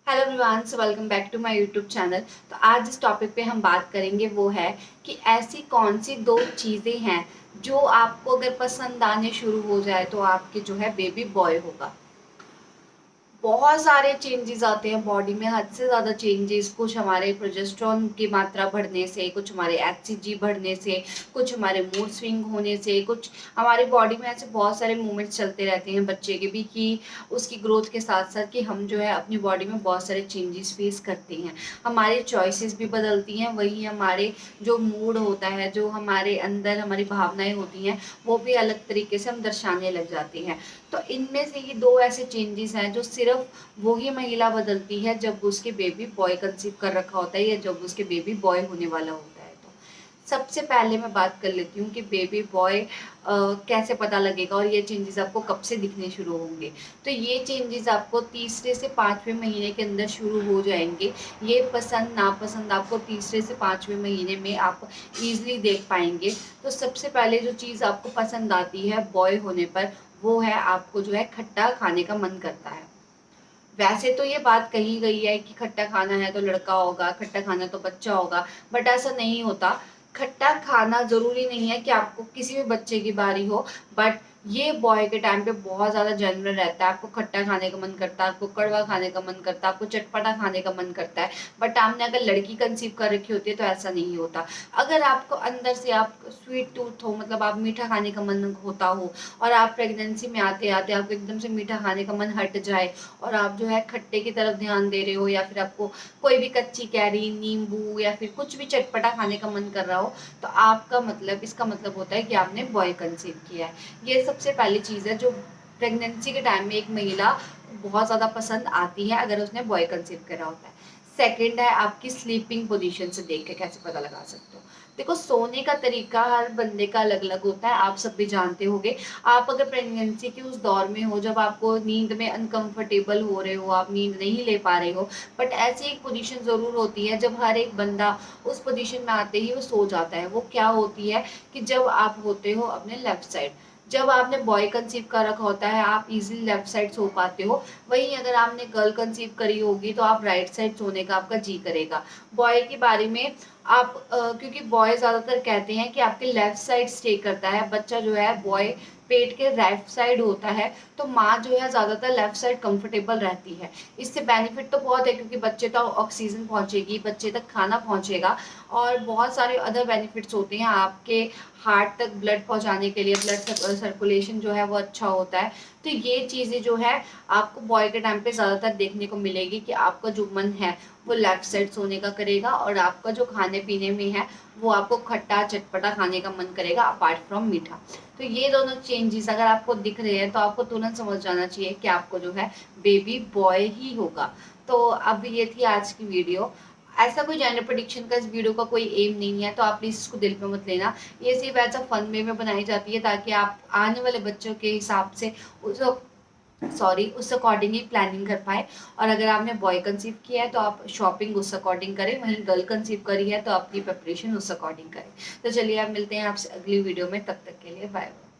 Hello everyone, so welcome back to my YouTube channel. तो आज जिस टॉपिक पे हम बात करेंगे वो है कि ऐसी कौन सी दो चीज़ें हैं जो आपको अगर पसंद आने शुरू हो जाए तो आपके जो है बेबी बॉय होगा। बहुत सारे चेंजेस आते हैं बॉडी में, हद से ज़्यादा चेंजेस। कुछ हमारे प्रोजेस्टेरॉन की मात्रा बढ़ने से, कुछ हमारे एचसीजी बढ़ने से, कुछ हमारे मूड स्विंग होने से, कुछ हमारी बॉडी में ऐसे बहुत सारे मूवमेंट्स चलते रहते हैं बच्चे के भी कि उसकी ग्रोथ के साथ साथ कि हम जो है अपनी बॉडी में बहुत सारे चेंजेस फेस करते हैं। हमारी चॉइसेस भी बदलती हैं, वही हमारे जो मूड होता है, जो हमारे अंदर हमारी भावनाएं होती हैं, वो भी अलग तरीके से हम दर्शाने लग जाते हैं। तो इनमें से ये दो ऐसे चेंजेस हैं जो सिर्फ वही महिला बदलती है जब उसके बेबी बॉय कंसीव कर रखा होता है या जब उसके बेबी बॉय होने वाला होता है। तो सबसे पहले मैं बात कर लेती हूँ कि बेबी बॉय कैसे पता लगेगा और ये चेंजेस आपको कब से दिखने शुरू होंगे। तो ये चेंजेस आपको तीसरे से पाँचवें महीने के अंदर शुरू हो जाएंगे। ये पसंद नापसंद आपको तीसरे से पाँचवें महीने में आप ईजिली देख पाएंगे। तो सबसे पहले जो चीज़ आपको पसंद आती है बॉय होने पर, वो है आपको जो है खट्टा खाने का मन करता है। वैसे तो ये बात कही गई है कि खट्टा खाना है तो लड़का होगा, खट्टा खाना तो बच्चा होगा, बट ऐसा नहीं होता। खट्टा खाना जरूरी नहीं है कि आपको किसी भी बच्चे की बारी हो, बट ये बॉय के टाइम पे बहुत ज्यादा जनरल रहता है। आपको खट्टा खाने का मन करता है, आपको कड़वा खाने का मन करता है, आपको चटपटा खाने का मन करता है। बट आपने अगर लड़की कंसीव कर रखी होती है तो ऐसा नहीं होता। अगर आपको अंदर से आप स्वीट टूथ हो, मतलब आप मीठा खाने का मन होता हो, और आप प्रेगनेंसी में आते आते आपको एकदम से मीठा खाने का मन हट जाए और आप जो है खट्टे की तरफ ध्यान दे रहे हो, या फिर आपको कोई भी कच्ची कैरी, नींबू या फिर कुछ भी चटपटा खाने का मन कर रहा हो, तो आपका मतलब, इसका मतलब होता है कि आपने बॉय कंसीव किया है। ये सबसे पहली चीज़ है जो प्रेगनेंसी के टाइम में एक महिला बहुत ज़्यादा पसंद आती है अगर उसने बॉय कंसीव करा होता है। सेकंड है आपकी स्लीपिंग पोजीशन से देख के कैसे पता लगा सकते हो। देखो, सोने का तरीका हर बंदे का अलग अलग होता है, आप सब भी जानते होंगे। आप अगर प्रेगनेंसी के उस दौर में हो जब आपको नींद में अनकंफर्टेबल हो रहे हो, आप नींद नहीं ले पा रहे हो, बट ऐसी एक पोजीशन जरूर होती है जब हर एक बंदा उस पोजीशन में आते ही वो सो जाता है। वो क्या होती है कि जब आप होते हो अपने लेफ्ट साइड, जब आपने बॉय कंसीव कर रखा होता है आप इजीली लेफ्ट साइड सो पाते हो। वहीं अगर आपने गर्ल कंसीव करी होगी तो आप राइट साइड सोने का आपका जी करेगा। बॉय के बारे में आप क्योंकि बॉय ज्यादातर कहते हैं कि आपके लेफ्ट साइड स्टे करता है बच्चा, जो है बॉय पेट के लेफ्ट साइड होता है, तो माँ जो है ज्यादातर लेफ्ट साइड कंफर्टेबल रहती है। इससे बेनिफिट तो बहुत है क्योंकि बच्चे तक ऑक्सीजन पहुंचेगी, बच्चे तक खाना पहुंचेगा, और बहुत सारे अदर बेनिफिट्स होते हैं। आपके हार्ट तक ब्लड पहुंचाने के लिए ब्लड सर्कुलेशन जो है वो अच्छा होता है। तो ये चीजें जो है आपको बॉय के टाइम पे ज्यादातर देखने को मिलेगी कि आपका जो मन है वो लेफ्ट साइड सोने का करेगा, और आपका जो खाने पीने में है वो आपको खट्टा चटपटा खाने का मन करेगा अपार्ट फ्रॉम मीठा। तो ये दोनों चेंजेस अगर आपको दिख रहे हैं तो आपको तुरंत समझ जाना चाहिए कि आपको जो है बेबी बॉय ही होगा। तो अब ये थी आज की वीडियो। ऐसा कोई जेंडर प्रेडिक्शन का इस वीडियो का कोई एम नहीं है, तो आप प्लीज इसको दिल पे मत लेना। ये सिर्फ ऐसा फन वे में बनाई जाती है ताकि आप आने वाले बच्चों के हिसाब से उस उस अकॉर्डिंग ही प्लानिंग कर पाए। और अगर आपने बॉय कंसीव किया है तो आप शॉपिंग उस अकॉर्डिंग करें, वहीं गर्ल कंसीव करी है तो अपनी प्रिपरेशन उस अकॉर्डिंग करें। तो चलिए आप मिलते हैं आपसे अगली वीडियो में, तब तक के लिए बाय बाय।